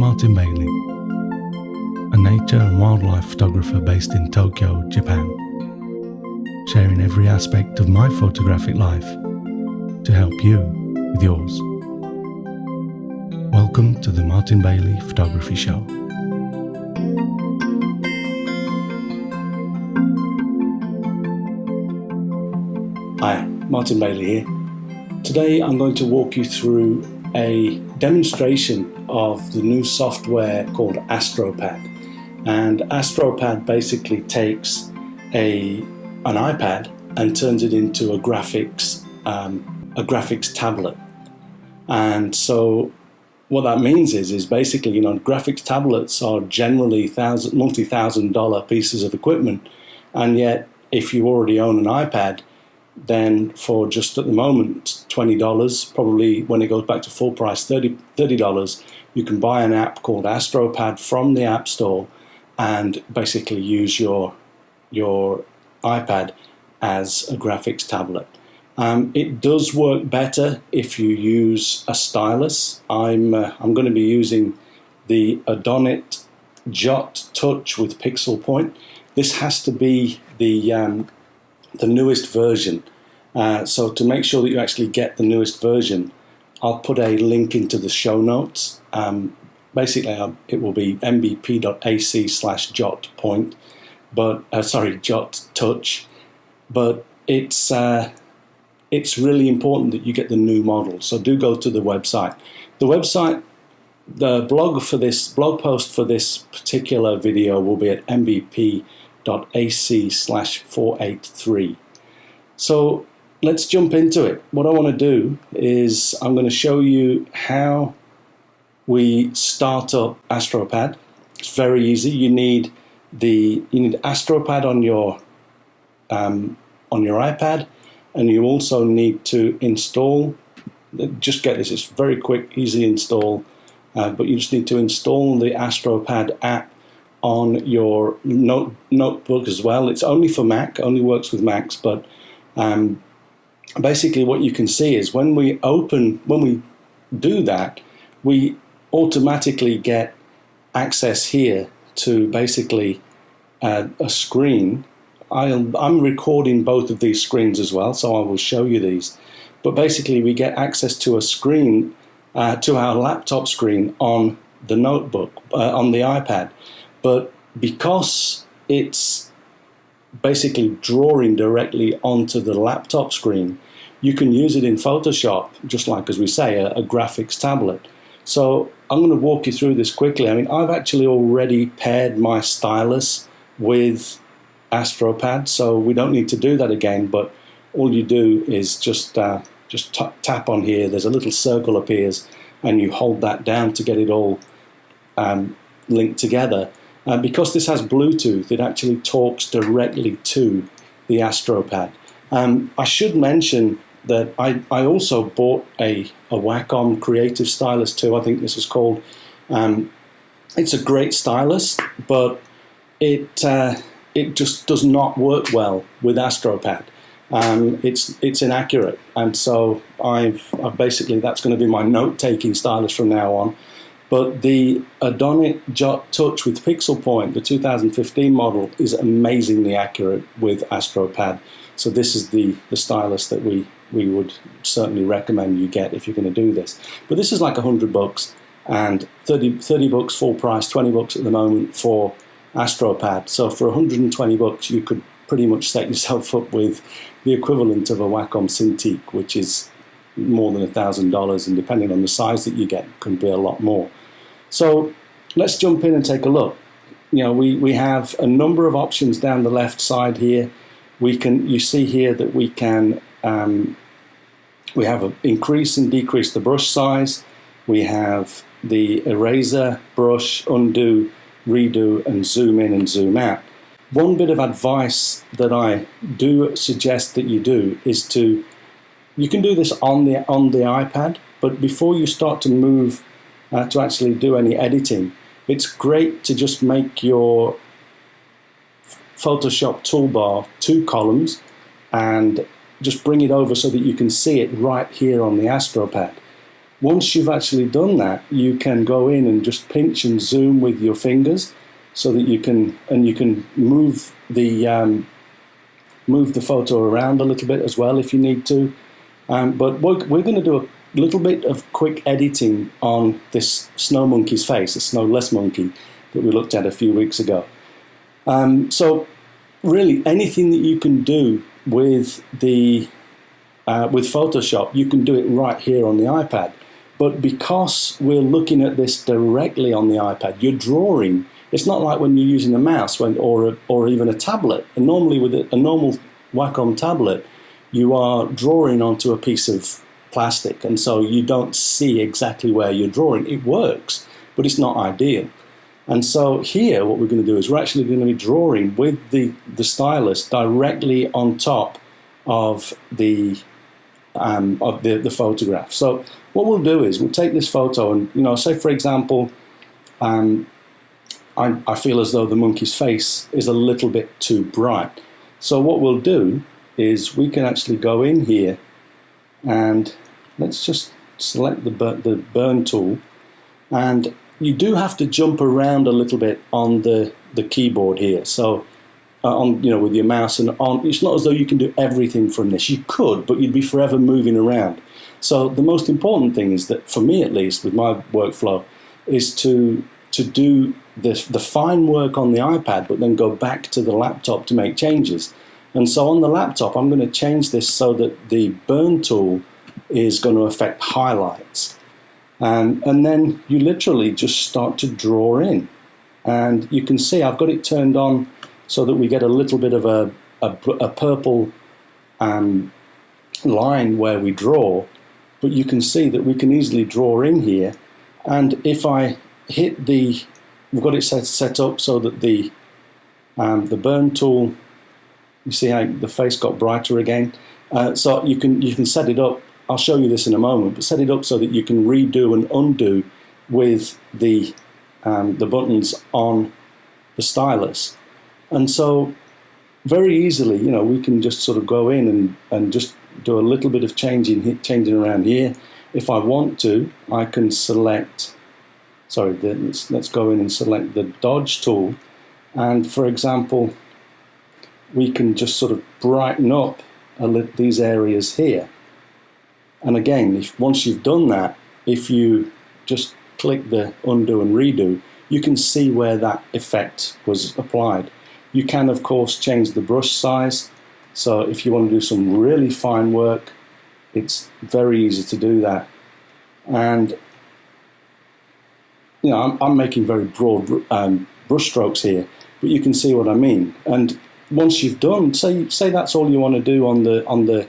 Martin Bailey, a nature and wildlife photographer based in Tokyo, Japan, sharing every aspect of my photographic life to help you with yours. Welcome to the Martin Bailey Photography Show. Hi, Martin Bailey here. Today I'm going to walk you through a demonstration of the new software called Astropad. And Astropad basically takes an iPad and turns it into a graphics tablet. And so what that means is basically, graphics tablets are generally multi-thousand-dollar pieces of equipment, and yet if you already own an iPad, then for just at the moment $20, probably when it goes back to full price $30, you can buy an app called Astropad from the App Store and basically use your iPad as a graphics tablet. It does work better if you use a stylus. I'm going to be using the Adonit Jot Touch with Pixel Point. This has to be the newest version. So to make sure that you actually get the newest version, I'll put a link into the show notes. Basically, it will be mbp.ac/jot Jot Touch. But it's really important that you get the new model. So do go to the website. The blog post for this particular video will be at mbp.ac/483. So let's jump into it. What I want to do is I'm going to show you how we start up Astropad. It's very easy. You need Astropad on your iPad, and you also need to install. Just get this; it's very quick, easy install. But you just need to install the Astropad app on your notebook as well. It's only for Mac, only works with Macs, but basically what you can see is when we do that, we automatically get access here to basically a screen. I'm recording both of these screens as well, so I will show you these. But basically we get access to a screen, to our laptop screen on the notebook, on the iPad. But because it's basically drawing directly onto the laptop screen, you can use it in Photoshop, just like, as we say, a graphics tablet. So I'm going to walk you through this quickly. I've actually already paired my stylus with Astropad, so we don't need to do that again, but all you do is just tap on here. There's a little circle appears, and you hold that down to get it all linked together. Because this has Bluetooth, it actually talks directly to the Astropad. I should mention that I also bought a Wacom Creative Stylus too. I think this is called. It's a great stylus, but it just does not work well with Astropad. It's inaccurate, and so I've basically, that's going to be my note-taking stylus from now on. But the Adonit Jot Touch with Pixel Point, the 2015 model, is amazingly accurate with Astropad. So this is the stylus that we would certainly recommend you get if you're going to do this. But this is like $100 and 30 bucks full price, 20 bucks at the moment for Astropad. So for $120, you could pretty much set yourself up with the equivalent of a Wacom Cintiq, which is more than $1,000, and depending on the size that you get, can be a lot more. So let's jump in and take a look. We have a number of options down the left side here. You see here that we have increase and decrease the brush size. We have the eraser, brush, undo, redo, and zoom in and zoom out. One bit of advice that I do suggest that you do is you can do this on the iPad, but before you start to move to actually do any editing, it's great to just make your Photoshop toolbar 2 columns and just bring it over so that you can see it right here on the Astropad. Once you've actually done that, you can go in and just pinch and zoom with your fingers, so that you can move the photo around a little bit as well if you need to. But we're going to do a little bit of quick editing on this snow monkey's face, the snowless monkey that we looked at a few weeks ago. So really, anything that you can do with Photoshop, you can do it right here on the iPad. But because we're looking at this directly on the iPad, you're drawing. It's not like when you're using a mouse or even a tablet. And normally with a normal Wacom tablet, you are drawing onto a piece of plastic, and so you don't see exactly where you're drawing. It works, but it's not ideal. And so here, what we're going to do is we're actually going to be drawing with the stylus directly on top of the photograph. So what we'll do is we'll take this photo and, say for example, I feel as though the monkey's face is a little bit too bright. So what we'll do is we can actually go in here and let's just select the burn tool, and you do have to jump around a little bit on the keyboard here. So with your mouse and on, it's not as though you can do everything from this. You could, but you'd be forever moving around. So the most important thing is that, for me at least, with my workflow, is to do the fine work on the iPad, but then go back to the laptop to make changes. And so on the laptop, I'm going to change this so that the burn tool is going to affect highlights. And then you literally just start to draw in. And you can see I've got it turned on so that we get a little bit of a purple line where we draw. But you can see that we can easily draw in here. And if I hit we've got it set up so that the burn tool, you see how the face got brighter again. So you can set it up. I'll show you this in a moment, but set it up so that you can redo and undo with the buttons on the stylus. And so very easily, we can just sort of go in and just do a little bit of changing around here. If I want to, I can select, let's go in and select the dodge tool. And for example, we can just sort of brighten up these areas here. And again, once you've done that, if you just click the undo and redo, you can see where that effect was applied. You can, of course, change the brush size. So if you want to do some really fine work, it's very easy to do that. And I'm making very broad brush strokes here, but you can see what I mean. And once you've done, say that's all you want to do on the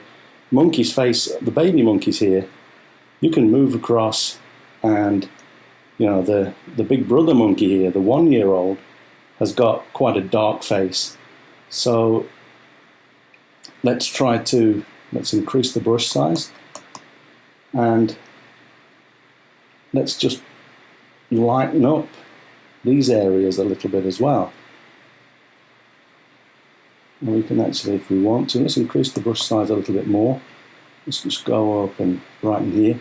monkey's face, the baby monkeys here, you can move across, and the big brother monkey here, the 1-year-old, has got quite a dark face. So let's increase the brush size, and let's just lighten up these areas a little bit as well. And we can actually, if we want to, let's increase the brush size a little bit more. Let's just go up and brighten here.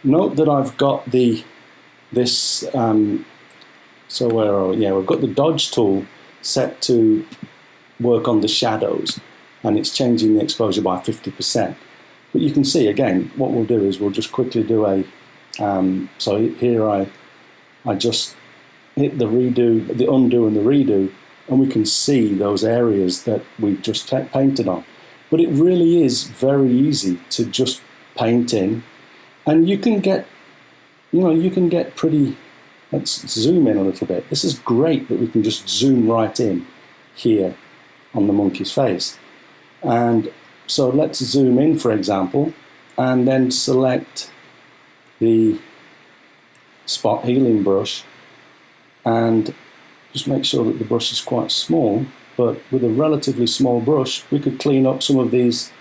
Note that I've got we've got the dodge tool set to work on the shadows, and it's changing the exposure by 50%. But you can see, again, what we'll do is we'll just quickly do so here I just hit the undo and the redo, and we can see those areas that we've just painted on. But it really is very easy to just paint in, and you can get pretty. Let's zoom in a little bit. This is great that we can just zoom right in here on the monkey's face. And so let's zoom in, for example, and then select the spot healing brush, and just make sure that the brush is quite small. But with a relatively small brush, we could clean up some of these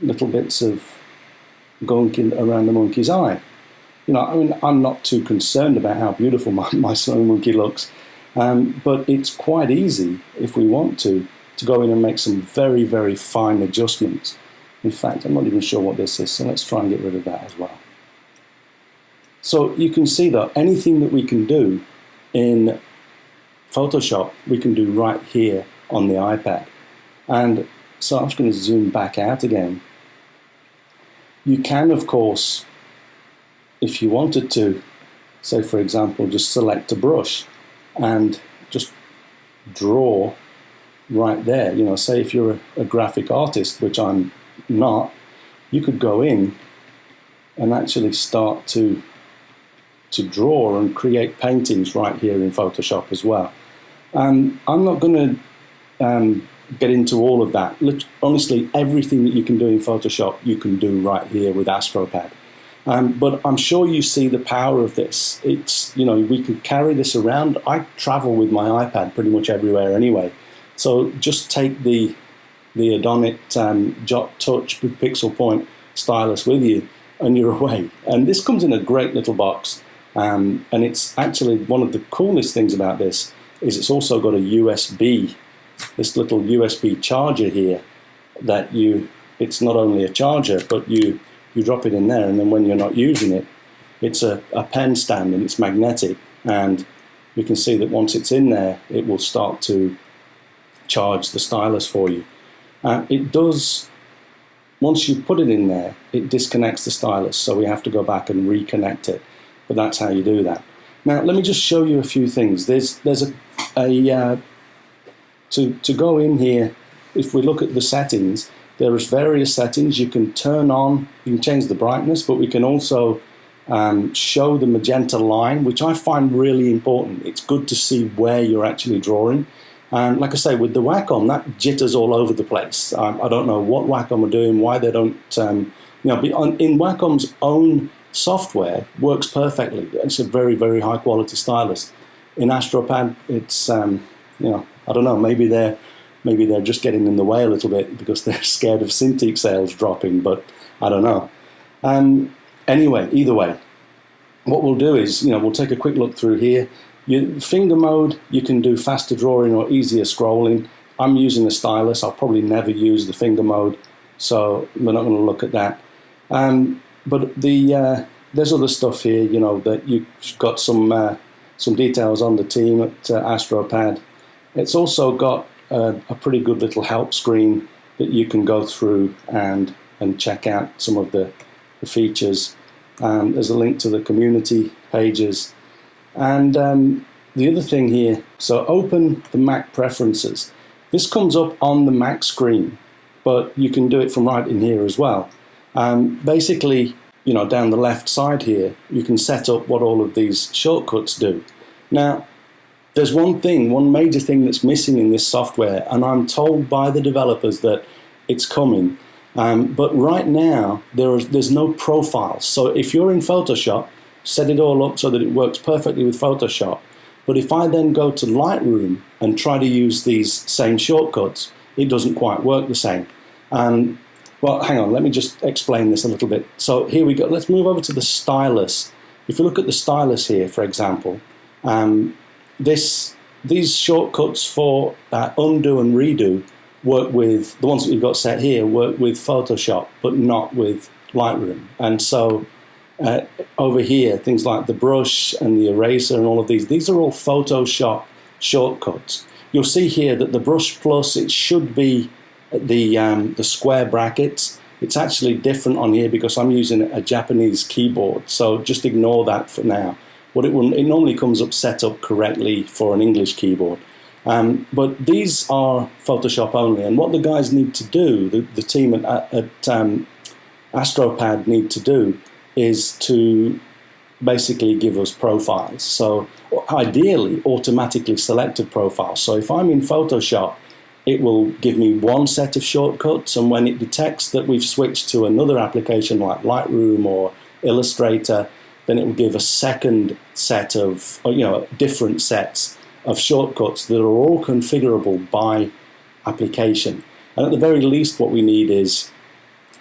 little bits of gunk around the monkey's eye. I'm not too concerned about how beautiful my snow monkey looks, but it's quite easy, if we want to go in and make some very, very fine adjustments. In fact, I'm not even sure what this is, so let's try and get rid of that as well. So you can see that anything that we can do in Photoshop, we can do right here on the iPad. And so I'm just going to zoom back out again. You can, of course, if you wanted to, say for example, just select a brush and just draw right there. You know, say if you're a graphic artist, which I'm not, you could go in and actually start to draw and create paintings right here in Photoshop as well. I'm not going to get into all of that. Honestly, everything that you can do in Photoshop, you can do right here with AstroPad. But I'm sure you see the power of this. It's, you know, we could carry this around. I travel with my iPad pretty much everywhere anyway. So just take the Adonit Jot Touch with Pixel Point stylus with you and you're away. And this comes in a great little box. And it's actually one of the coolest things about this is it's also got a USB, this little USB charger here that it's not only a charger, but you drop it in there, and then when you're not using it, it's a pen stand and it's magnetic, and you can see that once it's in there, it will start to charge the stylus for you. It does, once you put it in there, it disconnects the stylus, so we have to go back and reconnect it, but that's how you do that. Now, let me just show you a few things. There's to go in here, if we look at the settings, there is various settings. You can turn on, you can change the brightness, but we can also show the magenta line, which I find really important. It's good to see where you're actually drawing. And like I say, with the Wacom, that jitters all over the place. I don't know what Wacom are doing, why they don't, in Wacom's own software, works perfectly. It's a very, very high quality stylus. In AstroPad, it's, I don't know, maybe they're just getting in the way a little bit because they're scared of Cintiq sales dropping, but I don't know. Anyway, either way, what we'll do is, we'll take a quick look through here. Finger mode, you can do faster drawing or easier scrolling. I'm using a stylus. I'll probably never use the finger mode, so we're not going to look at that. But there's other stuff here, that you've got some details on the team at AstroPad. It's also got a pretty good little help screen that you can go through and check out some of the features. There's a link to the community pages. And the other thing here, so open the Mac preferences. This comes up on the Mac screen, but you can do it from right in here as well. Basically, down the left side here, you can set up what all of these shortcuts do. Now, there's one major thing that's missing in this software, and I'm told by the developers that it's coming. But right now, there's no profiles. So if you're in Photoshop, set it all up so that it works perfectly with Photoshop. But if I then go to Lightroom and try to use these same shortcuts, it doesn't quite work the same. Well, hang on, let me just explain this a little bit. So here we go. Let's move over to the stylus. If you look at the stylus here, for example, these shortcuts for undo and redo work with, the ones that we've got set here, work with Photoshop, but not with Lightroom. And so over here, things like the brush and the eraser and all of these are all Photoshop shortcuts. You'll see here that the brush plus, it should be the square brackets. It's actually different on here because I'm using a Japanese keyboard, so just ignore that for now. It normally comes up set up correctly for an English keyboard. But these are Photoshop only, and what the guys need to do, the team at AstroPad need to do, is to basically give us profiles. So ideally, automatically selected profiles. So if I'm in Photoshop, it will give me one set of shortcuts, and when it detects that we've switched to another application like Lightroom or Illustrator, then it will give a second set of, different sets of shortcuts that are all configurable by application. And at the very least, what we need is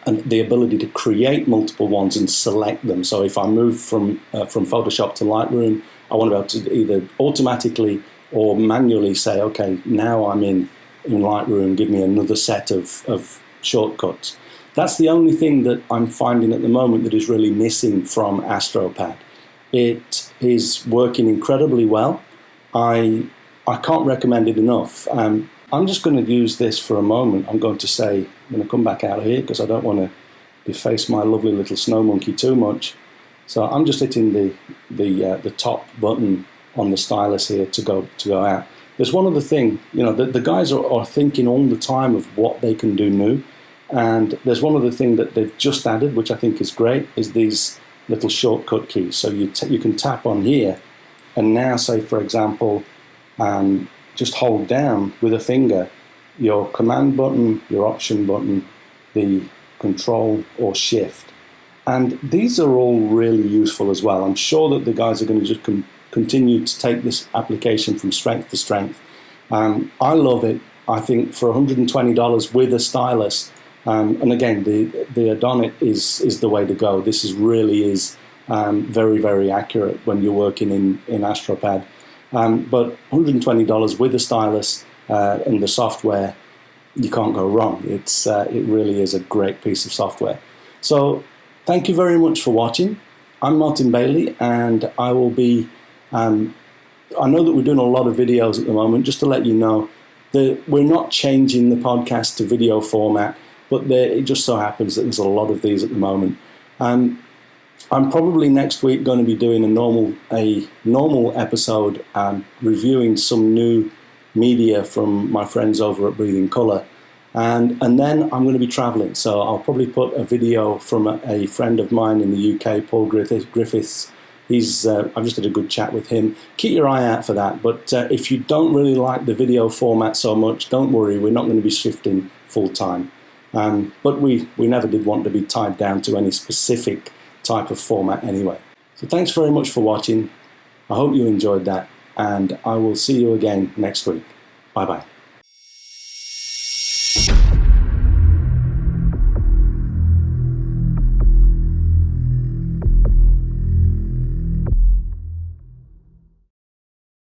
the ability to create multiple ones and select them. So if I move from Photoshop to Lightroom, I want to be able to either automatically or manually say, okay, now I'm in Lightroom, give me another set of shortcuts. That's the only thing that I'm finding at the moment that is really missing from AstroPad. It is working incredibly well. I can't recommend it enough. I'm just going to use this for a moment. I'm going to come back out of here because I don't want to deface my lovely little snow monkey too much. So I'm just hitting the top button on the stylus here to go out. There's one other thing, the guys are thinking all the time of what they can do new. And there's one other thing that they've just added, which I think is great, is these little shortcut keys. So you can tap on here, and now say, for example, just hold down with a finger your command button, your option button, the control or shift. And these are all really useful as well. I'm sure that the guys are going to just continue to take this application from strength to strength. I love it. I think for $120 with a stylus, and again, the Adonit is the way to go. This really is very, very accurate when you're working in Astropad. But $120 with a stylus and the software, you can't go wrong. It really is a great piece of software. So thank you very much for watching. I'm Martin Bailey, and I will be. I know that we're doing a lot of videos at the moment. Just to let you know that we're not changing the podcast to video format, but it just so happens that there's a lot of these at the moment. I'm probably next week going to be doing a normal episode, reviewing some new media from my friends over at Breathing Colour, and then I'm going to be travelling. So I'll probably put a video from a friend of mine in the UK, Paul Griffiths. I've just had a good chat with him. Keep your eye out for that. But if you don't really like the video format so much, don't worry. We're not going to be shifting full time. But we never did want to be tied down to any specific type of format anyway. So thanks very much for watching. I hope you enjoyed that, and I will see you again next week. Bye-bye.